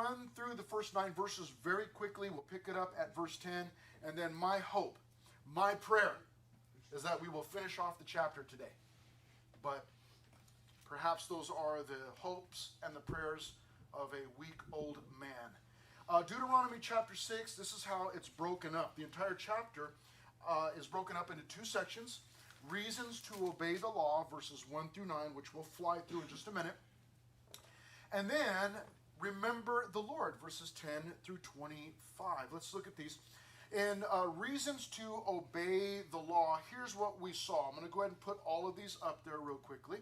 run through the first 9 verses very quickly. We'll pick it up at verse 10. And then my hope, my prayer, is that we will finish off the chapter today. But perhaps those are the hopes and the prayers of a week-old man. Deuteronomy chapter 6, this is how it's broken up. The entire chapter is broken up into 2 sections. Reasons to obey the law, verses 1 through 9, which we'll fly through in just a minute. And then, remember the Lord, verses 10 through 25. Let's look at these. In reasons to obey the law, here's what we saw. I'm going to go ahead and put all of these up there real quickly.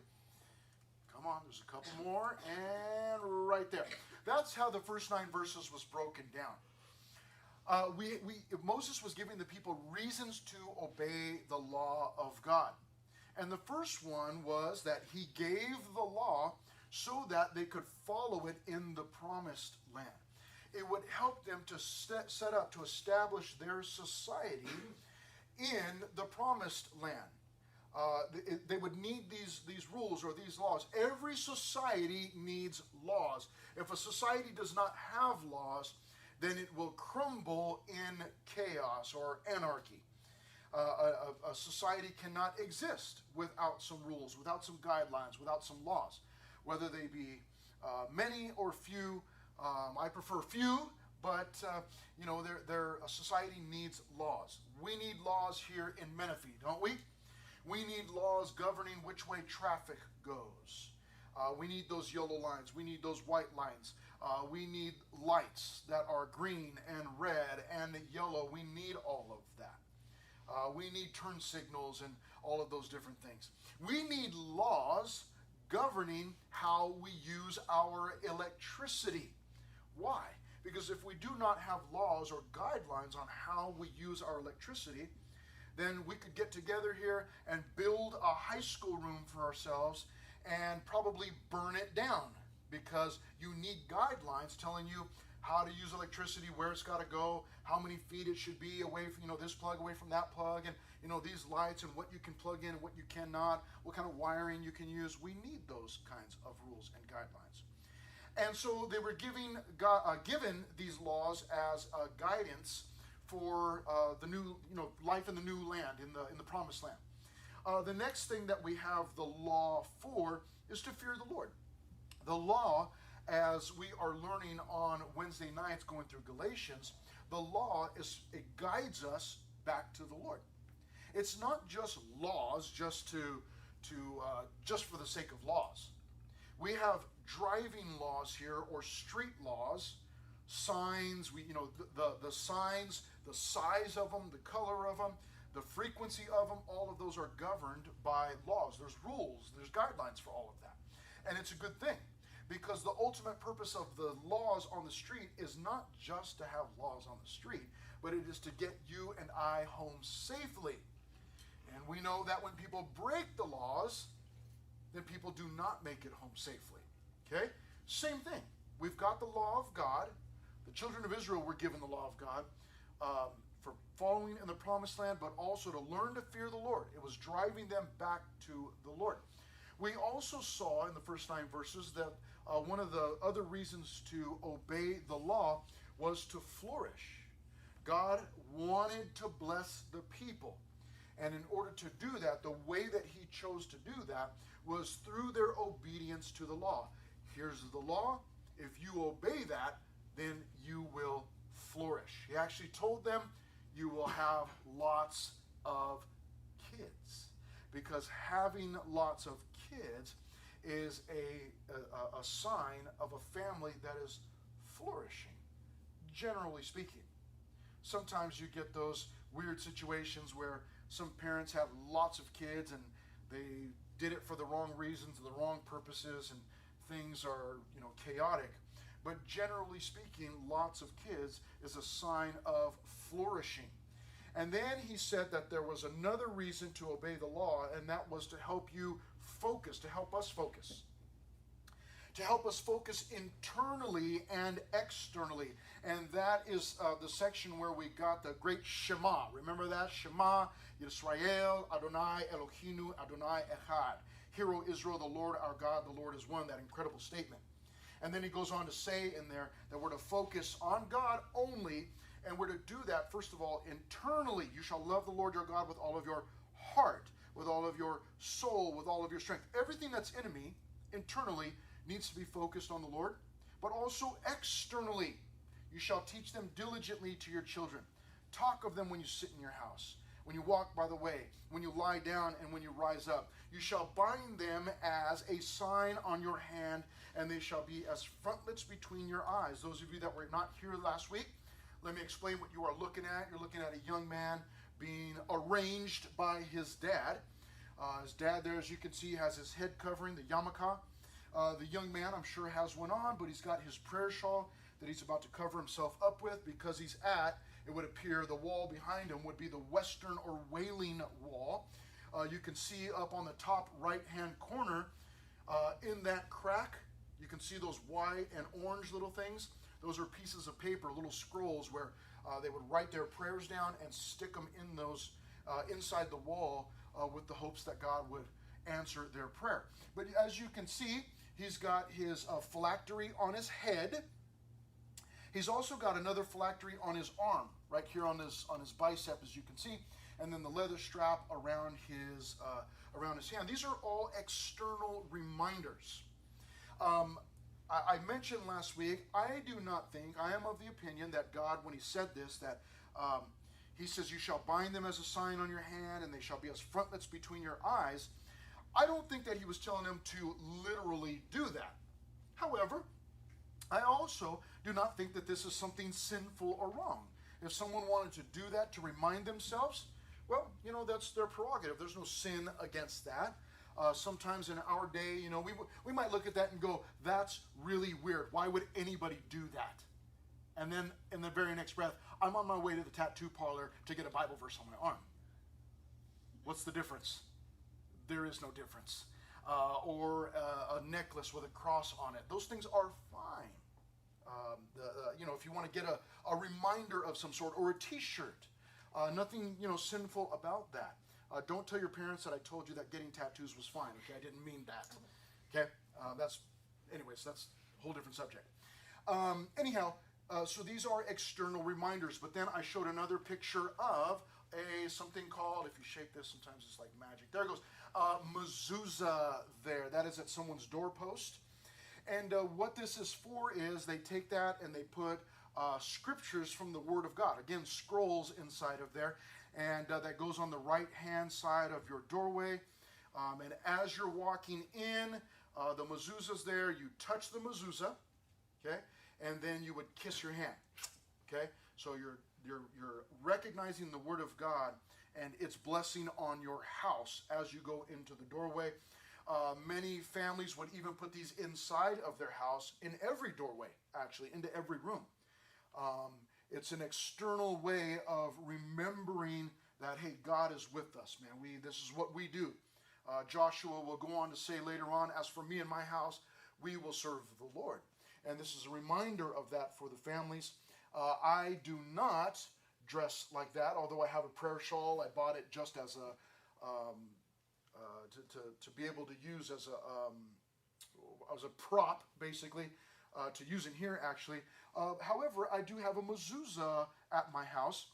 Come on, there's a couple more, and right there. That's how the first 9 verses was broken down. Moses was giving the people reasons to obey the law of God. And the first one was that he gave the law so that they could follow it in the promised land. It would help them to set up, to establish their society in the promised land. They would need these rules or these laws. Every society needs laws. If a society does not have laws, then it will crumble in chaos or anarchy. A society cannot exist without some rules, without some guidelines, without some laws, whether they be many or few. I prefer few, but a society needs laws. We need laws here in Menifee, don't we? We need laws governing which way traffic goes. We need those yellow lines. We need those white lines. We need lights that are green and red and yellow. We need all of that. We need turn signals and all of those different things. We need laws governing how we use our electricity. Why? Because if we do not have laws or guidelines on how we use our electricity, then we could get together here and build a high school room for ourselves and probably burn it down, because you need guidelines telling you how to use electricity, where it's got to go, how many feet it should be away from, this plug away from that plug, and these lights, and what you can plug in and what you cannot, what kind of wiring you can use. We need those kinds of rules and guidelines. And so they were given these laws as guidance for the new, life in the new land, in the promised land. The next thing that we have the law for is to fear the Lord. The law, as we are learning on Wednesday nights going through Galatians, the law it guides us back to the Lord. It's not just laws just for the sake of laws. We have driving laws here, or street laws, signs. The signs, the size of them, the color of them, the frequency of them, all of those are governed by laws. There's rules, there's guidelines for all of that. And it's a good thing, because the ultimate purpose of the laws on the street is not just to have laws on the street, but it is to get you and I home safely. And we know that when people break the laws, then people do not make it home safely. Okay? Same thing. We've got the law of God. The children of Israel were given the law of God for following in the promised land, but also to learn to fear the Lord. It was driving them back to the Lord. We also saw in the first 9 verses that one of the other reasons to obey the law was to flourish. God wanted to bless the people. And in order to do that, the way that he chose to do that was through their obedience to the law. Here's the law. If you obey that, then you will flourish. He actually told them, you will have lots of kids. Because having lots of kids is a sign of a family that is flourishing, generally speaking. Sometimes you get those weird situations where some parents have lots of kids and they did it for the wrong reasons, the wrong purposes, and things are, chaotic. But generally speaking, lots of kids is a sign of flourishing. And then he said that there was another reason to obey the law, and that was to help you focus, to help us focus. To help us focus internally and externally. And that is the section where we got the great Shema. Remember that? Shema, Yisrael, Adonai, Eloheinu, Adonai Echad. Hear, O Israel, the Lord our God, the Lord is one. That incredible statement. And then he goes on to say in there that we're to focus on God only, and we're to do that, first of all, internally. You shall love the Lord your God with all of your heart, with all of your soul, with all of your strength. Everything that's in me, internally, needs to be focused on the Lord, but also externally. You shall teach them diligently to your children. Talk of them when you sit in your house, when you walk by the way, when you lie down, and when you rise up. You shall bind them as a sign on your hand, and they shall be as frontlets between your eyes. Those of you that were not here last week, let me explain what you are looking at. You're looking at a young man being arranged by his dad. His dad there, as you can see, has his head covering, the yarmulke. The young man, I'm sure, has one on, but he's got his prayer shawl that he's about to cover himself up with, because he's at, it would appear, the wall behind him would be the western or wailing wall. You can see up on the top right-hand corner, in that crack, you can see those white and orange little things. Those are pieces of paper, little scrolls, where they would write their prayers down and stick them in those inside the wall with the hopes that God would answer their prayer. But as you can see, he's got his phylactery on his head. He's also got another phylactery on his arm, right here on his bicep, as you can see, and then the leather strap around his hand. These are all external reminders. I mentioned last week, I do not think, I am of the opinion that God, when he said this, that he says, you shall bind them as a sign on your hand, and they shall be as frontlets between your eyes. I don't think that he was telling them to literally do that. However, I also do not think that this is something sinful or wrong. If someone wanted to do that to remind themselves, well, that's their prerogative. There's no sin against that. Sometimes in our day, we might look at that and go, that's really weird. Why would anybody do that? And then in the very next breath, I'm on my way to the tattoo parlor to get a Bible verse on my arm. What's the difference? There is no difference. Or a necklace with a cross on it. Those things are fine. If you want to get a reminder of some sort, or a t-shirt, nothing, sinful about that. Don't tell your parents that I told you that getting tattoos was fine. Okay, I didn't mean that. Okay, that's a whole different subject. So these are external reminders. But then I showed another picture of something called, if you shake this, sometimes it's like magic. There it goes. Mezuzah there. That is at someone's doorpost. And what this is for is they take that and they put scriptures from the Word of God. Again, scrolls inside of there. And that goes on the right-hand side of your doorway. And as you're walking in, the mezuzah's there. You touch the mezuzah, okay? And then you would kiss your hand, okay? So you're recognizing the Word of God and its blessing on your house as you go into the doorway. Many families would even put these inside of their house, in every doorway, actually, into every room. It's an external way of remembering that, hey, God is with us, man. This is what we do. Joshua will go on to say later on, as for me and my house, we will serve the Lord. And this is a reminder of that for the families. I do not dress like that, although I have a prayer shawl. I bought it just as to be able to use as a prop, basically, to use in here, actually. However, I do have a mezuzah at my house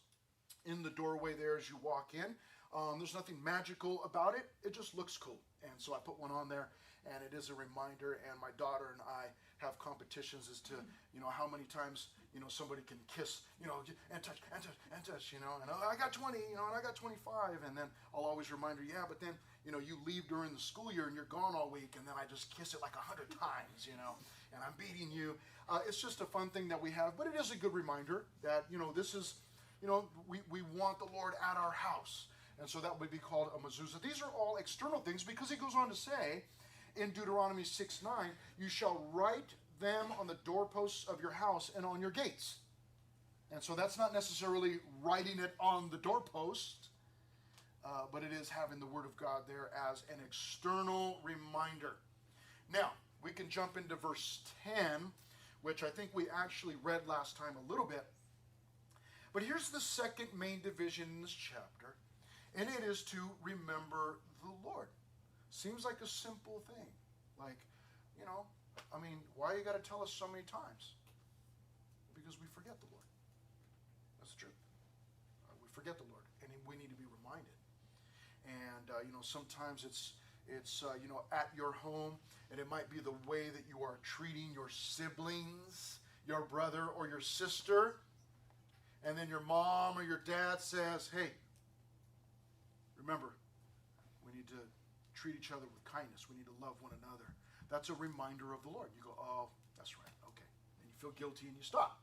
in the doorway there as you walk in. There's nothing magical about it. It just looks cool. And so I put one on there, and it is a reminder. And my daughter and I have competitions as to, how many times, somebody can kiss, and touch, and I got 20, and I got 25. And then I'll always remind her, yeah, but then, you leave during the school year and you're gone all week, and then I just kiss it like 100 times, and I'm beating you. It's just a fun thing that we have, but it is a good reminder that, this is, we want the Lord at our house. And so that would be called a mezuzah. These are all external things, because he goes on to say in Deuteronomy 6:9, you shall write them on the doorposts of your house and on your gates. And so that's not necessarily writing it on the doorpost, but it is having the Word of God there as an external reminder. Now, we can jump into verse 10, which I think we actually read last time a little bit. But here's the second main division in this chapter, and it is to remember the Lord. Seems like a simple thing. Like, I mean, why you got to tell us so many times? Because we forget the Lord. That's the truth. We forget the Lord, and we need to be reminded. And sometimes it's at your home, and it might be the way that you are treating your siblings, your brother or your sister, and then your mom or your dad says, "Hey, remember, we need to treat each other with kindness. We need to love one another." That's a reminder of the Lord. You go, "Oh, that's right, okay." And you feel guilty and you stop.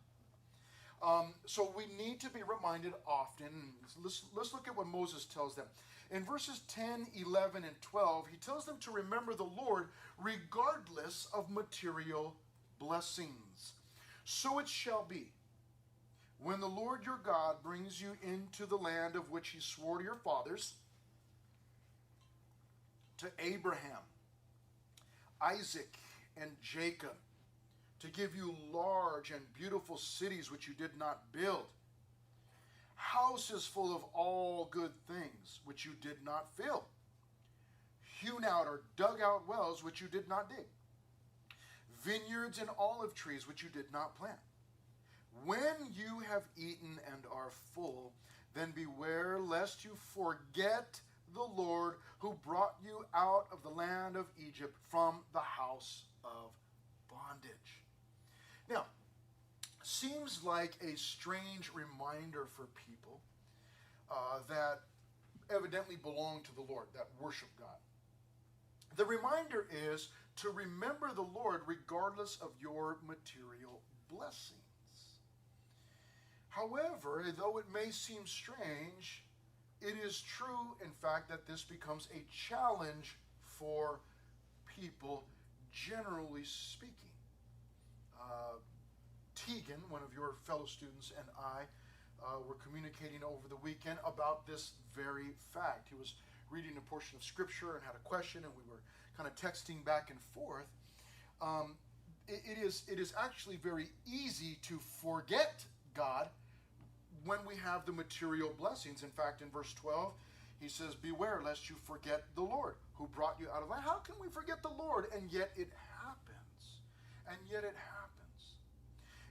So we need to be reminded often. Let's look at what Moses tells them. In verses 10, 11, and 12, he tells them to remember the Lord regardless of material blessings. So it shall be, when the Lord your God brings you into the land of which he swore to your fathers, to Abraham, Isaac, and Jacob, to give you large and beautiful cities which you did not build, houses full of all good things which you did not fill, hewn out or dug out wells which you did not dig, vineyards and olive trees which you did not plant. When you have eaten and are full, then beware lest you forget the Lord who brought you out of the land of Egypt from the house of bondage. Now, seems like a strange reminder for people that evidently belong to the Lord, that worship God. The reminder is to remember the Lord regardless of your material blessings. However, though it may seem strange, it is true, in fact, that this becomes a challenge for people, generally speaking. Tegan, one of your fellow students, and I were communicating over the weekend about this very fact. He was reading a portion of Scripture and had a question, and we were kind of texting back and forth. It is actually very easy to forget God when we have the material blessings. In fact, in verse 12, he says, "Beware lest you forget the Lord who brought you out of the land." How can we forget the Lord? And yet it happens. And yet it happens.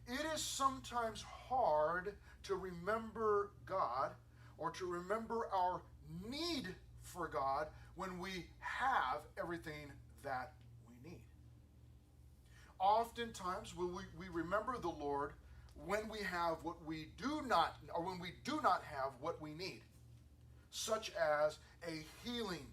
It is sometimes hard to remember God or to remember our need for God when we have everything that we need. Oftentimes we remember the Lord when we have what we do not, or when we do not have what we need, such as a healing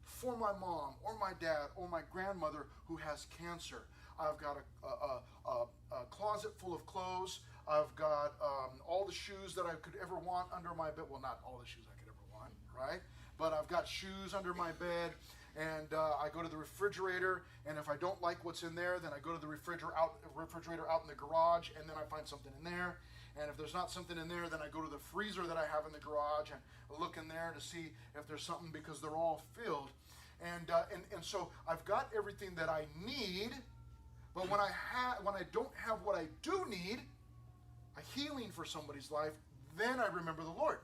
for my mom or my dad or my grandmother who has cancer. I've got a closet full of clothes. I've got all the shoes that I could ever want under my bed. Well, not all the shoes I could ever want, right? But I've got shoes under my bed, and I go to the refrigerator, and if I don't like what's in there, then I go to the refrigerator out in the garage, and then I find something in there. And if there's not something in there, then I go to the freezer that I have in the garage and look in there to see if there's something, because they're all filled. And so I've got everything that I need, but when I don't have what I do need, a healing for somebody's life, then I remember the Lord.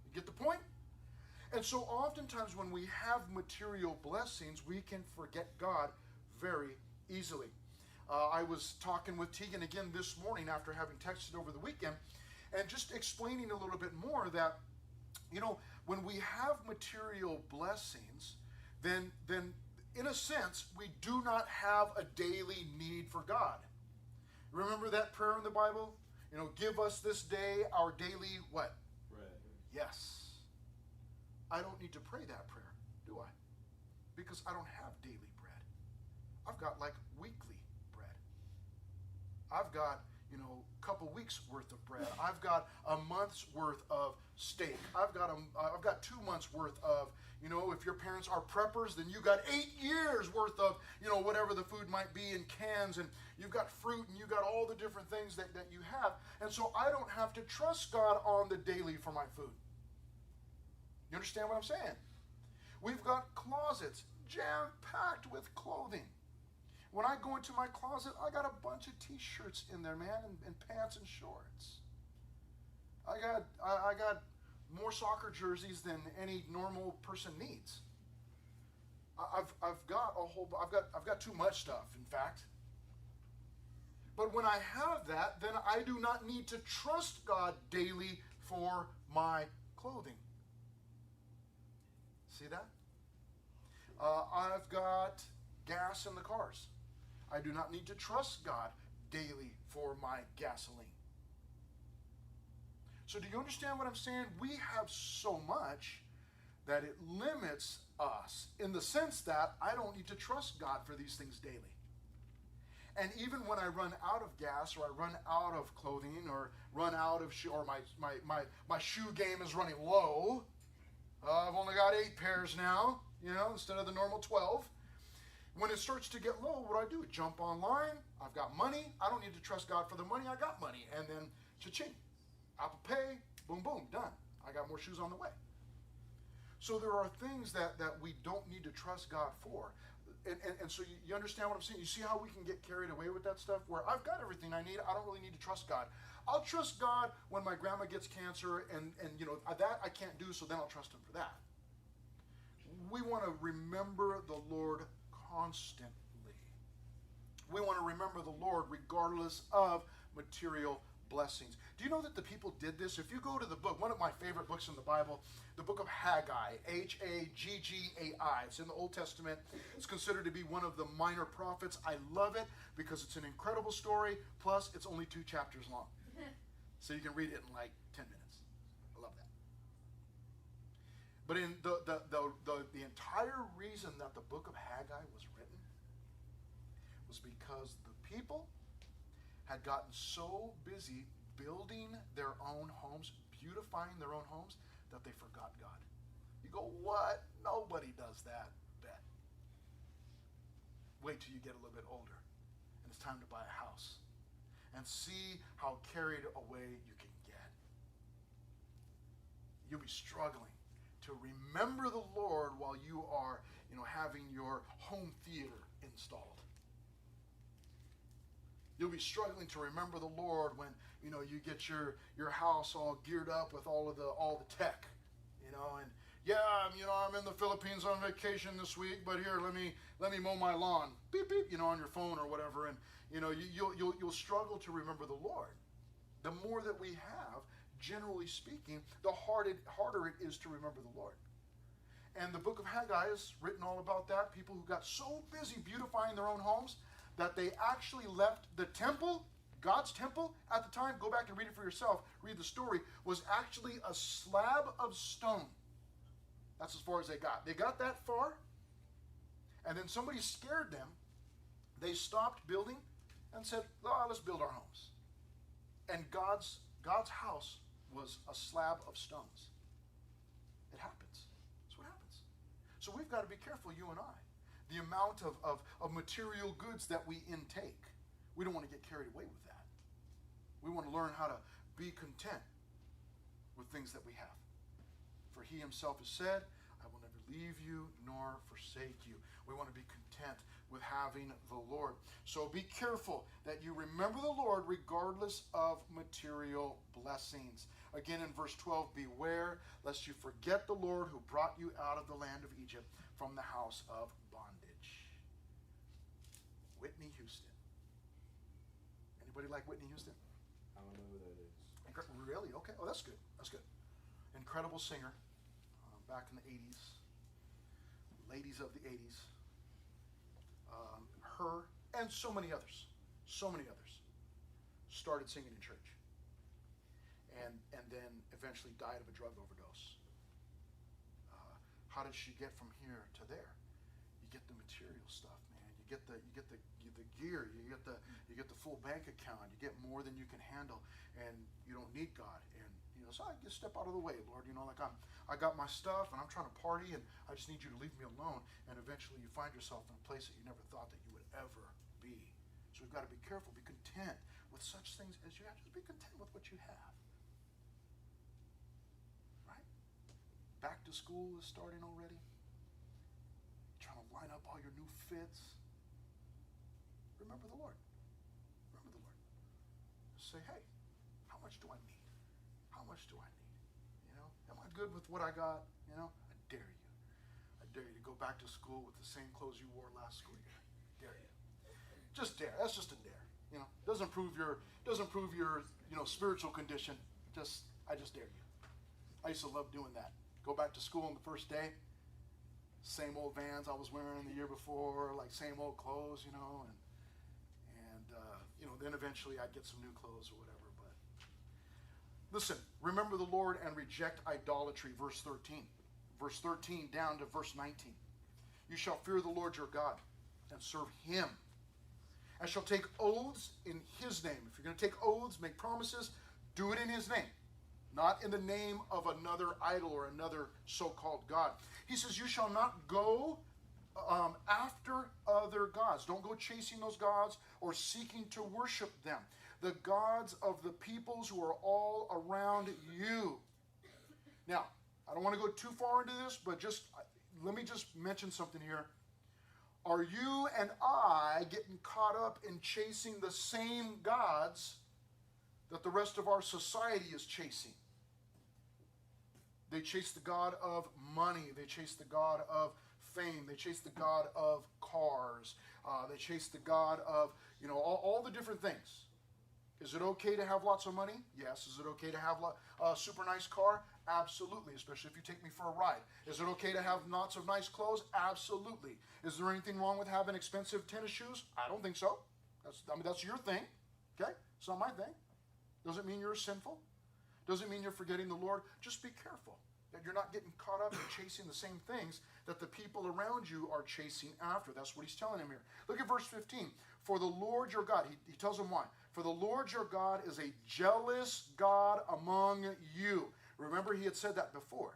You get the point? And so oftentimes when we have material blessings, we can forget God very easily. I was talking with Tegan again this morning after having texted over the weekend, and just explaining a little bit more that, when we have material blessings, then in a sense, we do not have a daily need for God. Remember that prayer in the Bible? Give us this day our daily what? Bread. Yes. I don't need to pray that prayer, do I? Because I don't have daily bread. I've got like weekly bread. I've got, a couple weeks worth of bread. I've got a month's worth of steak. I've got 2 months worth of, if your parents are preppers, then you got 8 years worth of, whatever the food might be in cans, and you've got fruit, and you've got all the different things that you have. And so I don't have to trust God on the daily for my food. You understand what I'm saying? We've got closets jam-packed with clothing. When I go into my closet, I got a bunch of t-shirts in there, man, and pants and shorts. I got more soccer jerseys than any normal person needs. I've got too much stuff, in fact. But when I have that, then I do not need to trust God daily for my clothing. See that? I've got gas in the cars. I do not need to trust God daily for my gasoline. So do you understand what I'm saying? We have so much that it limits us in the sense that I don't need to trust God for these things daily. And even when I run out of gas, or I run out of clothing, or run out of shoe, or my shoe game is running low, I've only got 8 pairs now, instead of the normal 12. When it starts to get low, what do? Jump online. I've got money. I don't need to trust God for the money. I got money. And then, cha-ching, Apple Pay, boom, boom, done. I got more shoes on the way. So there are things that we don't need to trust God for. And so you understand what I'm saying? You see how we can get carried away with that stuff? Where I've got everything I need. I don't really need to trust God. I'll trust God when my grandma gets cancer, and that I can't do, so then I'll trust him for that. We want to remember the Lord constantly. We want to remember the Lord regardless of material blessings. Do you know that the people did this? If you go to the book, one of my favorite books in the Bible, the book of Haggai, Hagggai. It's in the Old Testament. It's considered to be one of the minor prophets. I love it because it's an incredible story, plus it's only 2 chapters long. So you can read it in like 10 minutes. I love that. But in the entire reason that the book of Haggai was written was because the people had gotten so busy building their own homes, beautifying their own homes, that they forgot God. You go, what? Nobody does that. Bet. Wait till you get a little bit older and it's time to buy a house and see how carried away you can get. You'll be struggling to remember the Lord while you are, having your home theater installed. You'll be struggling to remember the Lord when, you get your house all geared up with all the tech, and I'm in the Philippines on vacation this week, but here, let me mow my lawn, beep, beep, on your phone or whatever, and, you'll struggle to remember the Lord. The more that we have, generally speaking, the harder it is to remember the Lord. And the book of Haggai is written all about that. People who got so busy beautifying their own homes that they actually left the temple, God's temple at the time. Go back and read it for yourself. Read the story. Was actually a slab of stone. That's as far as they got. They got that far, and then somebody scared them. They stopped building and said, let's build our homes. And God's house was a slab of stones. It happens. That's what happens. So we've got to be careful, you and I. The amount of material goods that we intake. We don't want to get carried away with that. We want to learn how to be content with things that we have. For he himself has said, I will never leave you nor forsake you. We want to be content with having the Lord. So be careful that you remember the Lord regardless of material blessings. Again in verse 12, beware lest you forget the Lord who brought you out of the land of Egypt from the house of bondage. Whitney Houston. Anybody like Whitney Houston? I don't know who that is. Really? Okay. Oh, that's good. That's good. Incredible singer back in the 80s. Ladies of the 80s. Her and so many others started singing in church. And then eventually died of a drug overdose. How did she get from here to there? You get the material stuff, man. You get the gear. You get the full bank account. You get more than you can handle, and you don't need God. And so I just step out of the way, Lord. I got my stuff, and I'm trying to party, and I just need you to leave me alone. And eventually, you find yourself in a place that you never thought that you would ever be. So we've got to be careful, be content with such things as you have. Just be content with what you have. Right? Back to school is starting already. You're trying to line up all your new fits. Remember the Lord. Remember the Lord. Just say, hey, how much do I need? How much do I need? Am I good with what I got? I dare you. I dare you to go back to school with the same clothes you wore last school year. Dare you. Just dare. That's just a dare. Doesn't prove your spiritual condition. I just dare you. I used to love doing that. Go back to school on the first day, same old Vans I was wearing the year before, like same old clothes, and then eventually I'd get some new clothes or whatever. But listen, remember the Lord and reject idolatry, verse 13. Verse 13 down to verse 19. You shall fear the Lord your God and serve him, and shall take oaths in his name. If you're going to take oaths, make promises, do it in his name, not in the name of another idol or another so-called God. He says, you shall not go after other gods. Don't go chasing those gods or seeking to worship them. The gods of the peoples who are all around you. Now, I don't want to go too far into this, but let me just mention something here. Are you and I getting caught up in chasing the same gods that the rest of our society is chasing? They chase the god of money. They chase the god of fame. They chase the god of cars. They chase the god of, all the different things. Is it okay to have lots of money? Yes. Is it okay to have a super nice car? Absolutely, especially if you take me for a ride. Is it okay to have lots of nice clothes? Absolutely. Is there anything wrong with having expensive tennis shoes? I don't think so. That's your thing, okay? It's not my thing. Doesn't mean you're sinful. Doesn't mean you're forgetting the Lord. Just be careful that you're not getting caught up in chasing the same things that the people around you are chasing after. That's what he's telling him here. Look at verse 15. For the Lord your God, he tells him why. For the Lord your God is a jealous God among you. Remember, he had said that before.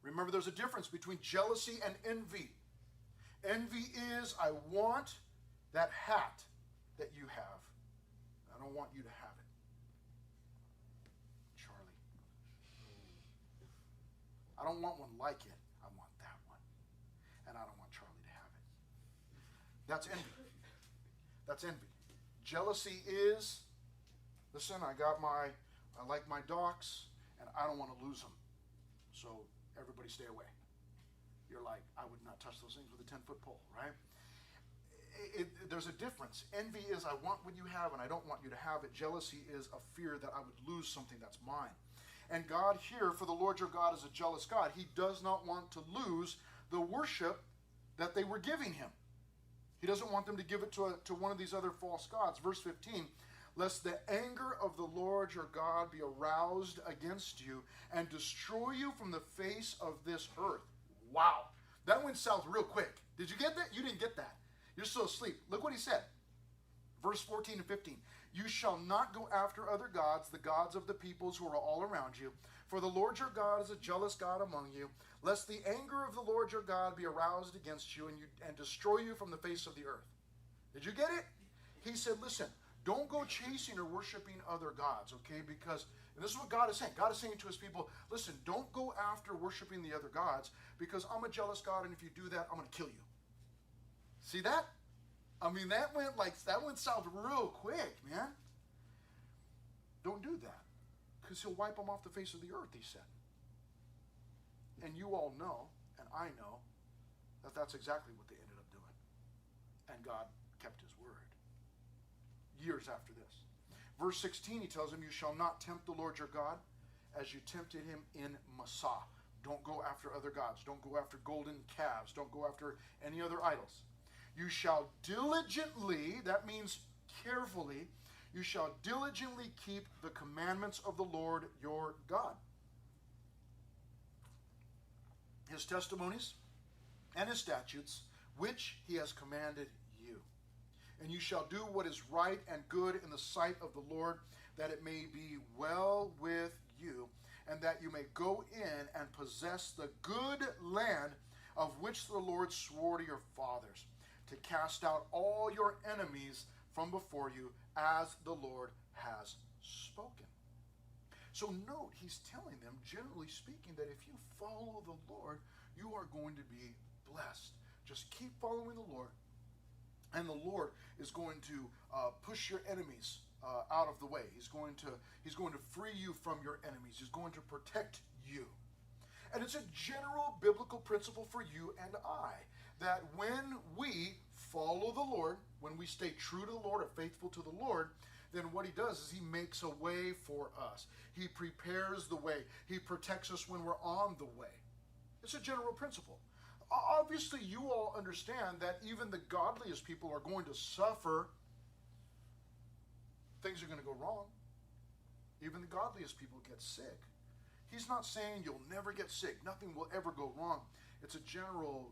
Remember, there's a difference between jealousy and envy. Envy is, I want that hat that you have. I don't want you to have it. Charlie. I don't want one like it. I want that one. And I don't want Charlie to have it. That's envy. That's envy. Jealousy is, listen, I like my docks, and I don't want to lose them. So everybody stay away. You're like, I would not touch those things with a 10-foot pole, right? There's a difference. Envy is I want what you have and I don't want you to have it. Jealousy is a fear that I would lose something that's mine. And God here, for the Lord your God is a jealous God. He does not want to lose the worship that they were giving him. He doesn't want them to give it to one of these other false gods. Verse 15, lest the anger of the Lord your God be aroused against you and destroy you from the face of this earth. Wow, that went south real quick. Did you get that? You didn't get that. You're still asleep. Look what he said. Verse 14 and 15. You shall not go after other gods, the gods of the peoples who are all around you. For the Lord your God is a jealous God among you, lest the anger of the Lord your God be aroused against you and destroy you from the face of the earth. Did you get it? He said, listen, don't go chasing or worshiping other gods, okay? Because, and this is what God is saying. God is saying to his people, listen, don't go after worshiping the other gods because I'm a jealous God, and if you do that, I'm going to kill you. See that? I mean, that went south real quick, man. Don't do that because he'll wipe them off the face of the earth, he said. And you all know, and I know, that that's exactly what they ended up doing. And God kept his word. Years after this. Verse 16, he tells him, you shall not tempt the Lord your God as you tempted him in Massah. Don't go after other gods. Don't go after golden calves. Don't go after any other idols. You shall diligently, that means carefully, you shall diligently keep the commandments of the Lord your God. His testimonies and his statutes, which he has commanded you. And you shall do what is right and good in the sight of the Lord, that it may be well with you, and that you may go in and possess the good land of which the Lord swore to your fathers, to cast out all your enemies from before you, as the Lord has spoken. So note, he's telling them, generally speaking, that if you follow the Lord, you are going to be blessed. Just keep following the Lord, and the Lord is going to push your enemies out of the way. He's going to free you from your enemies. He's going to protect you. And it's a general biblical principle for you and I, that when we follow the Lord, when we stay true to the Lord, or faithful to the Lord, then what he does is he makes a way for us. He prepares the way. He protects us when we're on the way. It's a general principle. Obviously, you all understand that even the godliest people are going to suffer. Things are going to go wrong. Even the godliest people get sick. He's not saying you'll never get sick. Nothing will ever go wrong. It's a general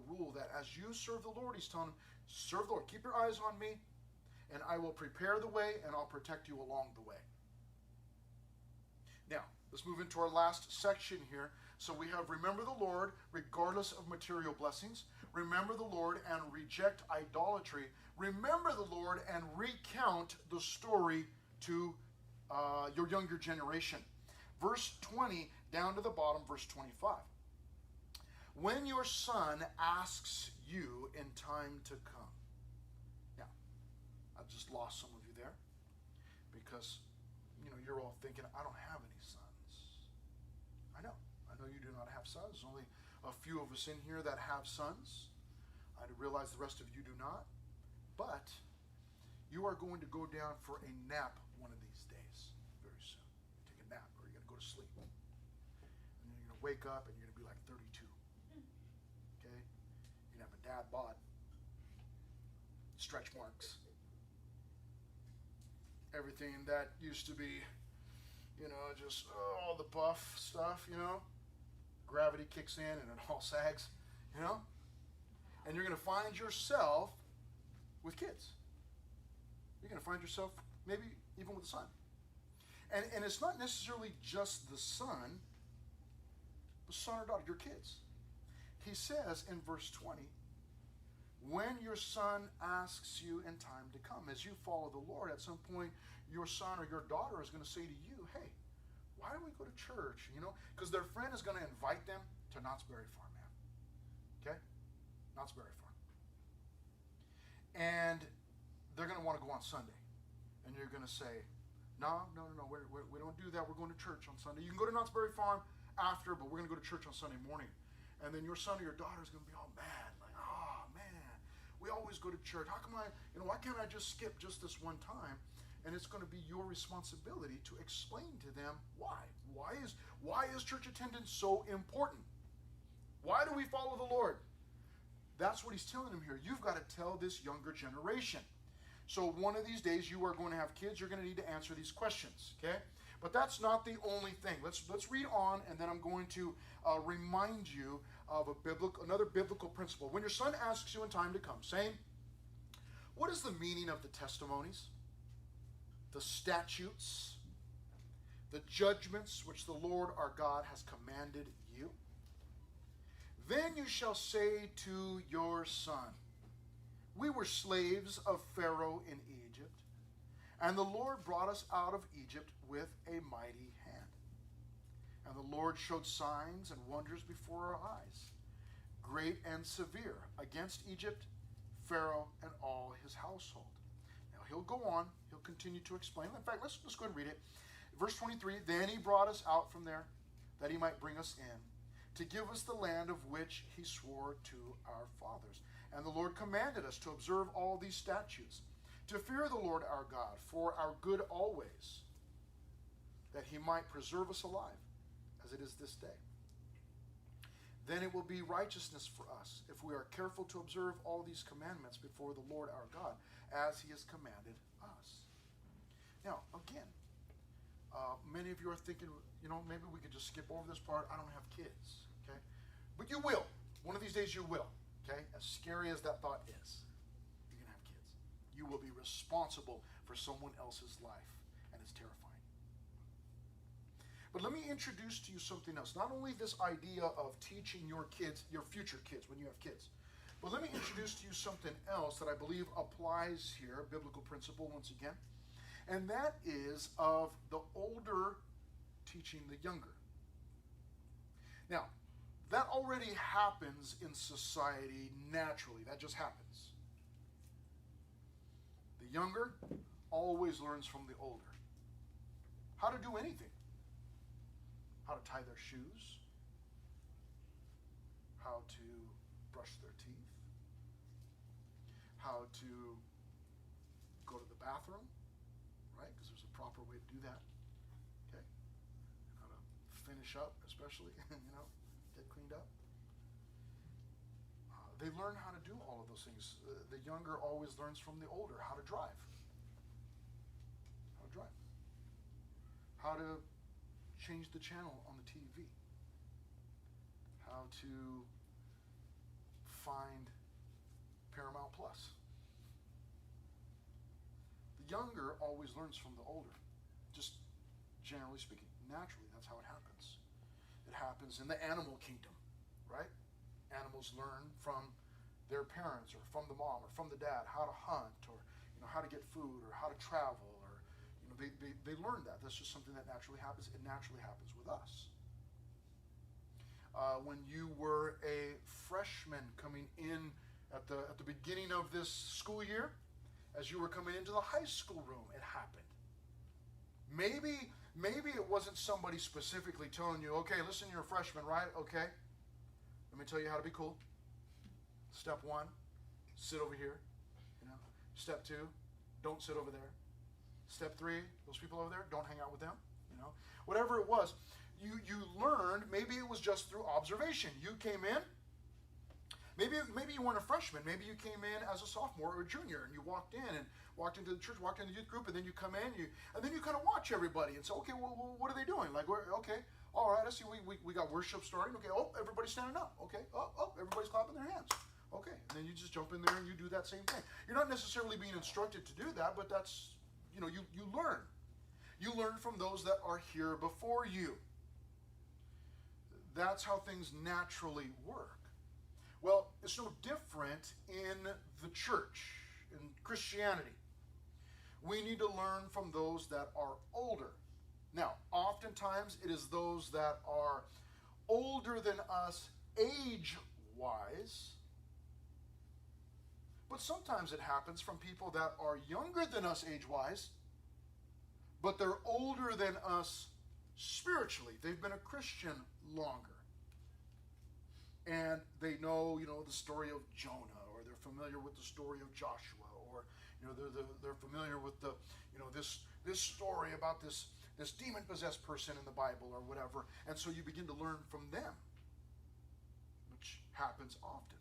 rule that as you serve the Lord, he's telling him, serve the Lord. Keep your eyes on me, and I will prepare the way, and I'll protect you along the way. Now, let's move into our last section here. So we have remember the Lord regardless of material blessings. Remember the Lord and reject idolatry. Remember the Lord and recount the story to your younger generation. Verse 20 down to the bottom, verse 25. When your son asks you in time to come. Now, I've just lost some of you there because, you're all thinking, I don't have any sons. I know you do not have sons. There's only a few of us in here that have sons. I realize the rest of you do not. But you are going to go down for a nap one of these days, very soon. Take a nap, or you're going to go to sleep. And then you're going to wake up and you're going to be like 32. Okay? You're going to have a dad bod, stretch marks. Everything that used to be, just all the buff stuff, Gravity kicks in and it all sags, And you're going to find yourself with kids. You're going to find yourself maybe even with a son. And it's not necessarily just the son or daughter, your kids. He says in verse 20, when your son asks you in time to come, as you follow the Lord, at some point your son or your daughter is going to say to you, hey, why do we go to church? Because their friend is going to invite them to Knott's Berry Farm, man. Okay? Knott's Berry Farm. And they're going to want to go on Sunday. And you're going to say, no, we don't do that. We're going to church on Sunday. You can go to Knott's Berry Farm after, but we're going to go to church on Sunday morning. And then your son or your daughter is going to be all mad. Like, oh, man, we always go to church. How come why can't I just skip just this one time? And it's going to be your responsibility to explain to them why. Why is church attendance so important? Why do we follow the Lord? That's what he's telling them here. You've got to tell this younger generation. So one of these days you are going to have kids. You're going to need to answer these questions, okay? But that's not the only thing. Let's read on, and then I'm going to remind you of another biblical principle. When your son asks you in time to come, saying, what is the meaning of the testimonies, the statutes, the judgments which the Lord our God has commanded you? Then you shall say to your son, we were slaves of Pharaoh in Egypt, and the Lord brought us out of Egypt with a mighty hand. And the Lord showed signs and wonders before our eyes, great and severe, against Egypt, Pharaoh, and all his household. Now he'll go on. He'll continue to explain. In fact, let's go ahead and read it. Verse 23, then he brought us out from there, that he might bring us in, to give us the land of which he swore to our fathers. And the Lord commanded us to observe all these statutes, to fear the Lord our God for our good always, that he might preserve us alive, as it is this day. Then it will be righteousness for us if we are careful to observe all these commandments before the Lord our God, as he has commanded us. Now, again, many of you are thinking, maybe we could just skip over this part. I don't have kids, okay? But you will. One of these days you will, okay? As scary as that thought is, you're going to have kids. You will be responsible for someone else's life, and it's terrifying. But let me introduce to you something else. Not only this idea of teaching your kids, your future kids, when you have kids, but let me introduce to you something else that I believe applies here, a biblical principle once again, and that is of the older teaching the younger. Now, that already happens in society naturally. That just happens. The younger always learns from the older how to do anything. How to tie their shoes, how to brush their teeth, how to go to the bathroom, right? Because there's a proper way to do that. Okay? How to finish up, especially, get cleaned up. They learn how to do all of those things. The younger always learns from the older how to drive. How to drive. How to change the channel on the TV. How to find Paramount Plus. The younger always learns from the older. Just generally speaking. Naturally, that's how it happens. It happens in the animal kingdom, right? Animals learn from their parents or from the mom or from the dad how to hunt or how to get food or how to travel or they learn that. That's just something that naturally happens. It naturally happens with us. When you were a freshman coming in at the beginning of this school year, as you were coming into the high school room, it happened. Maybe it wasn't somebody specifically telling you, okay, listen, you're a freshman, right? Okay. Let me tell you how to be cool. Step 1, sit over here. Step 2, don't sit over there. Step 3, those people over there, don't hang out with them. Whatever it was, you learned. Maybe it was just through observation. You came in. Maybe you weren't a freshman. Maybe you came in as a sophomore or a junior, and you walked into the church, walked into the youth group, and then you come in, and then you kind of watch everybody and say, okay, well, what are they doing? Like, okay, all right, I see we got worship starting. Okay, oh, everybody's standing up. Okay, oh, everybody's clapping their hands. Okay, and then you just jump in there and you do that same thing. You're not necessarily being instructed to do that, but that's, you learn. You learn from those that are here before you. That's how things naturally work. Well, it's no different in the church, in Christianity. We need to learn from those that are older. Now, oftentimes it is those that are older than us age-wise, but sometimes it happens from people that are younger than us age-wise, but they're older than us spiritually. They've been a Christian longer. And they know, the story of Jonah, or they're familiar with the story of Joshua, or, they're familiar with this story about this demon-possessed person in the Bible or whatever. And so you begin to learn from them, which happens often.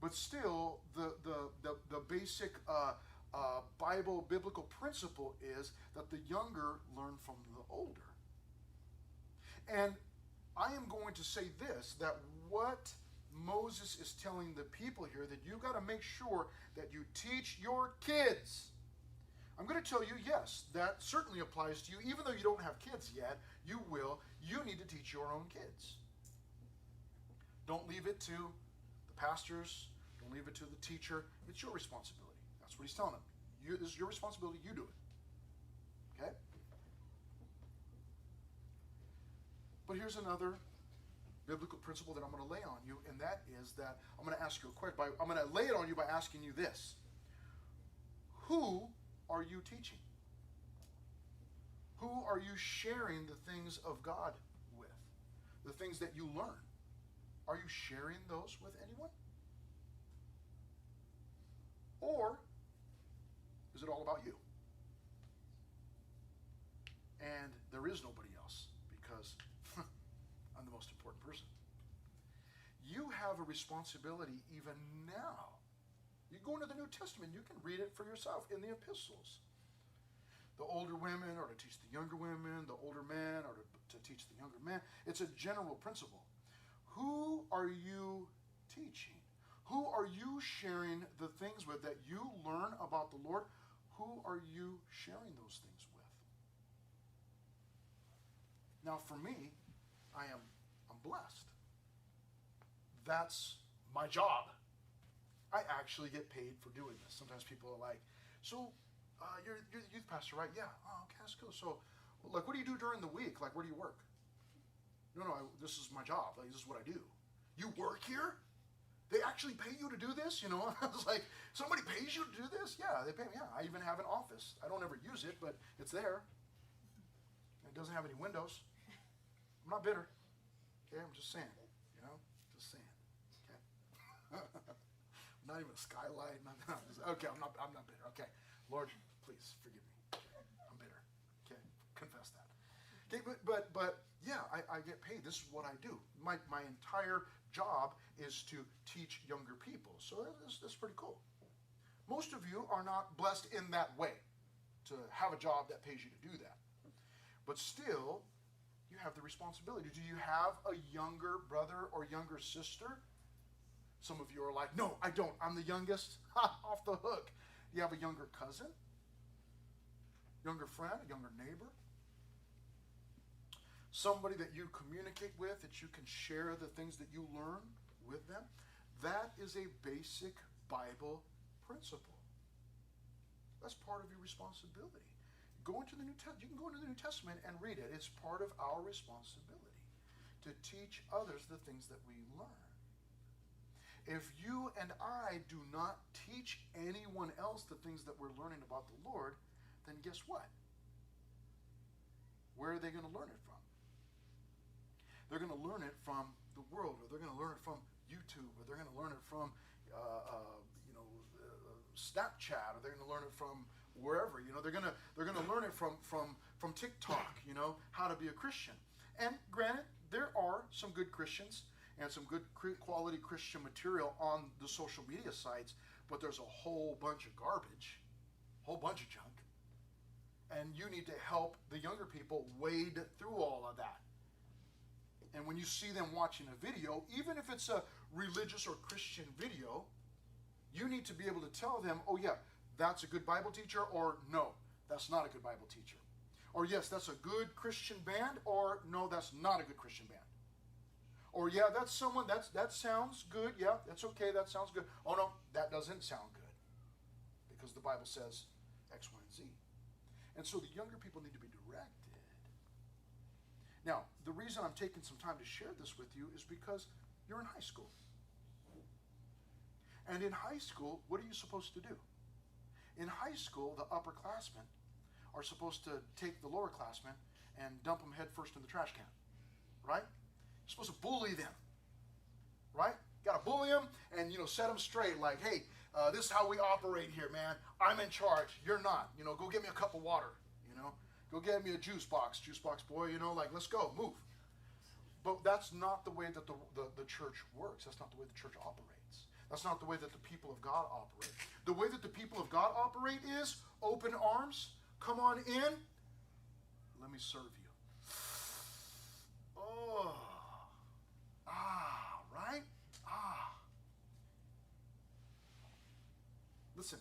But still, the basic biblical principle is that the younger learn from the older. And I am going to say this, that what Moses is telling the people here, that you got to make sure that you teach your kids. I'm going to tell you, yes, that certainly applies to you. Even though you don't have kids yet, you will. You need to teach your own kids. Don't leave it to the pastors. Don't leave it to the teacher. It's your responsibility. That's what he's telling them. This is your responsibility. You do it. Okay? But here's another biblical principle that I'm going to lay on you, and that is that I'm going to ask you a question. I'm going to lay it on you by asking you this. Who are you teaching? Who are you sharing the things of God with? The things that you learn. Are you sharing those with anyone? Or is it all about you? And there is nobody else, because I'm the most important person. You have a responsibility even now. You go into the New Testament, you can read it for yourself in the epistles. The older women are to teach the younger women, the older men are to teach the younger men. It's a general principle. Who are you teaching? Who are you sharing the things with that you learn about the Lord? Who are you sharing those things with? Now, for me, I'm blessed. That's my job. I actually get paid for doing this. Sometimes people are like, so you're the youth pastor, right? Yeah. Oh, okay, that's cool. So, like, what do you do during the week? Like, where do you work? No, this is my job. Like, this is what I do. You work here? They actually pay you to do this? I was like, somebody pays you to do this? Yeah, they pay me. Yeah, I even have an office. I don't ever use it, but it's there. It doesn't have any windows. I'm not bitter. Okay, I'm just saying. Just saying. Okay. Not even a skylight. Okay, I'm not bitter. Okay. Lord, please forgive me. I'm bitter. Okay, confess that. Okay, but yeah, I get paid. This is what I do. My entire job is to teach younger people. So that's pretty cool. Most of you are not blessed in that way, to have a job that pays you to do that. But still, you have the responsibility. Do you have a younger brother or younger sister? Some of you are like, no, I don't. I'm the youngest. Off the hook. You have a younger cousin, younger friend, a younger neighbor, somebody that you communicate with, that you can share the things that you learn with them. That is a basic Bible principle. That's part of your responsibility. You can go into the New Testament and read it. It's part of our responsibility to teach others the things that we learn. If you and I do not teach anyone else the things that we're learning about the Lord, then guess what? Where are they going to learn it from? They're going to learn it from the world, or they're going to learn it from YouTube, or they're going to learn it from Snapchat, or they're going to learn it from wherever. They're going to learn it from TikTok. How to be a Christian. And granted, there are some good Christians and some good quality Christian material on the social media sites, but there's a whole bunch of garbage, whole bunch of junk, and you need to help the younger people wade through all of that. And when you see them watching a video, even if it's a religious or Christian video, you need to be able to tell them, oh yeah, that's a good Bible teacher, or no, that's not a good Bible teacher. Or yes, that's a good Christian band, or no, that's not a good Christian band. Or yeah, that's someone, that sounds good, yeah, that's okay, that sounds good. Oh no, that doesn't sound good. Because the Bible says X, Y, and Z. And so the younger people need to be directed. Now, the reason I'm taking some time to share this with you is because you're in high school. And in high school, what are you supposed to do? In high school, the upperclassmen are supposed to take the lowerclassmen and dump them head first in the trash can, right? You're supposed to bully them, right? Got to bully them and, set them straight like, hey, this is how we operate here, man. I'm in charge. You're not. Go get me a cup of water, Go get me a juice box boy, let's go, move. But that's not the way that the church works. That's not the way the church operates. That's not the way that the people of God operate. The way that the people of God operate is open arms, come on in, let me serve you. Oh, right? Listen,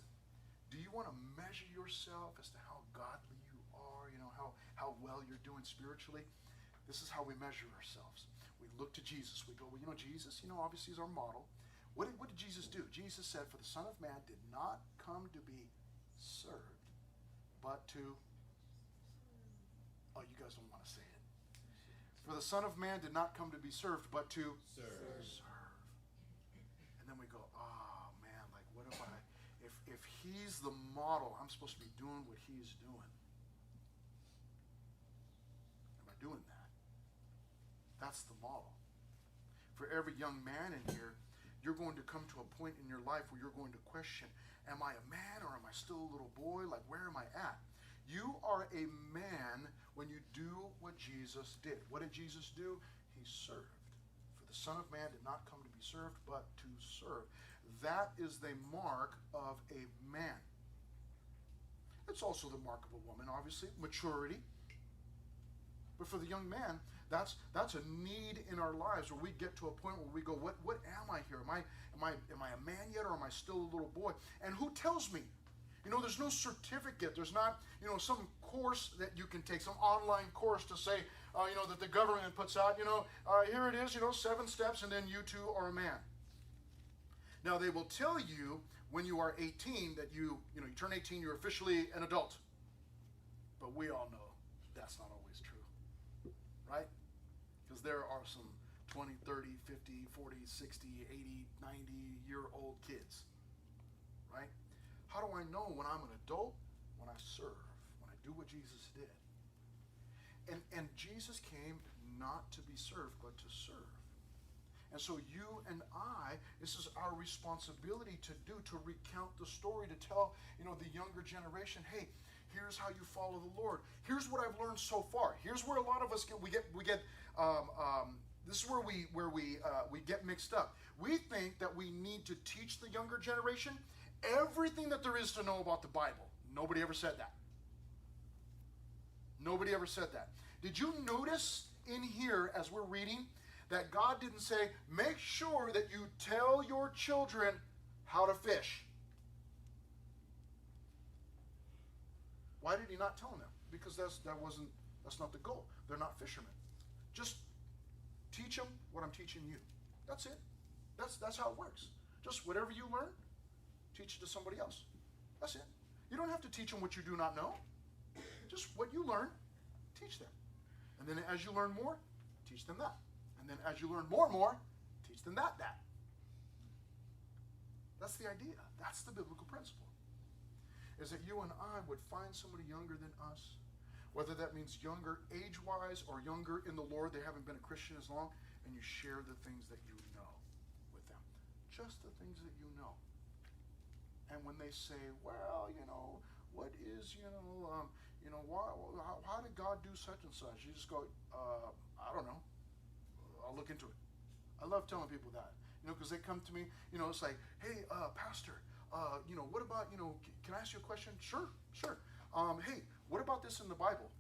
do you want to measure yourself as to how godly you are, how well you're doing spiritually? This is how we measure ourselves. We look to Jesus. We go, well, Jesus, obviously is our model. What did Jesus do? Jesus said, for the Son of Man did not come to be served, but to... Oh, you guys don't want to say it. For the Son of Man did not come to be served, but to serve. And then we go, oh, man, what if if he's the model, I'm supposed to be doing what he's doing. Am I doing that? That's the model. For every young man in here, you're going to come to a point in your life where you're going to question, am I a man or am I still a little boy? Where am I at? You are a man when you do what Jesus did. What did Jesus do? He served. For the Son of Man did not come to be served, but to serve. That is the mark of a man. It's also the mark of a woman, obviously, maturity. But for the young man, that's a need in our lives where we get to a point where we go, what am I here? Am I a man yet, or am I still a little boy? And who tells me? There's no certificate. There's not, some course that you can take, some online course to say, that the government puts out, here it is, 7 steps, and then you too are a man. Now, they will tell you when you are 18 that you turn 18, you're officially an adult. But we all know that's not always true, right? Because there are some 20, 30, 50, 40, 60, 80, 90-year-old kids, right? How do I know when I'm an adult? When I serve, when I do what Jesus did. And Jesus came not to be served, but to serve. And so you and I, this is our responsibility to do, to recount the story, to tell, the younger generation, hey, here's how you follow the Lord. Here's what I've learned so far. Here's where a lot of us this is where we get mixed up. We think that we need to teach the younger generation everything that there is to know about the Bible. Nobody ever said that. Nobody ever said that. Did you notice in here as we're reading that God didn't say, make sure that you tell your children how to fish? Why did he not tell them? Because that's not the goal. They're not fishermen. Just teach them what I'm teaching you. That's it. That's how it works. Just whatever you learn, teach it to somebody else. That's it. You don't have to teach them what you do not know. Just what you learn, teach them. And then as you learn more, teach them that. And then as you learn more and more, teach them that. That's the idea. That's the biblical principle. Is that you and I would find somebody younger than us, whether that means younger age-wise or younger in the Lord, they haven't been a Christian as long, and you share the things that you know with them. Just the things that you know. And when they say, well, what is, how did God do such and such? You just go, I don't know. I'll look into it. I love telling people that, because they come to me, it's like, hey, pastor, what about, can I ask you a question? Sure. Hey, what about this in the Bible?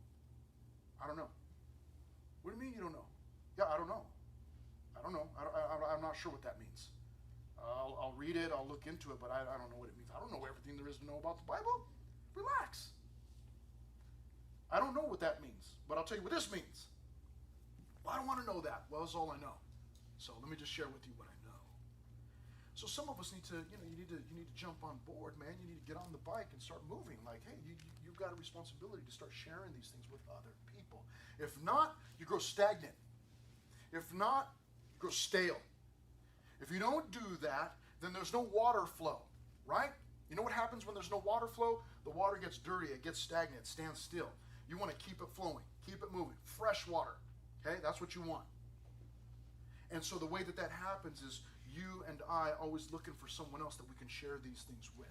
I don't know. What do you mean you don't know? Yeah, I don't know. I'm not sure what that means. I'll read it, I'll look into it, but I don't know what it means. I don't know everything there is to know about the Bible. Relax. I don't know what that means, but I'll tell you what this means. Well, I don't want to know that. Well, that's all I know. So let me just share with you what I know. So some of us need to, you need to jump on board, man. You need to get on the bike and start moving. Like, hey, you've got a responsibility to start sharing these things with other people. If not, you grow stagnant. If not, you grow stale. If you don't do that, then there's no water flow, right? You know what happens when there's no water flow? The water gets dirty, it gets stagnant, it stands still. You want to keep it flowing, keep it moving. Fresh water, okay? That's what you want. And so the way that happens is you and I always looking for someone else that we can share these things with.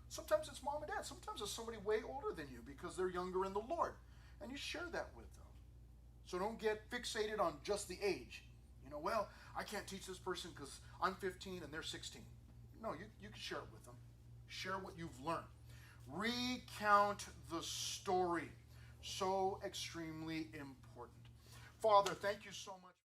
Sometimes it's mom and dad. Sometimes it's somebody way older than you because they're younger in the Lord. And you share that with them. So don't get fixated on just the age. Well, I can't teach this person because I'm 15 and they're 16. No, you can share it with them. Share what you've learned. Recount the story. So extremely important. Father, thank you so much.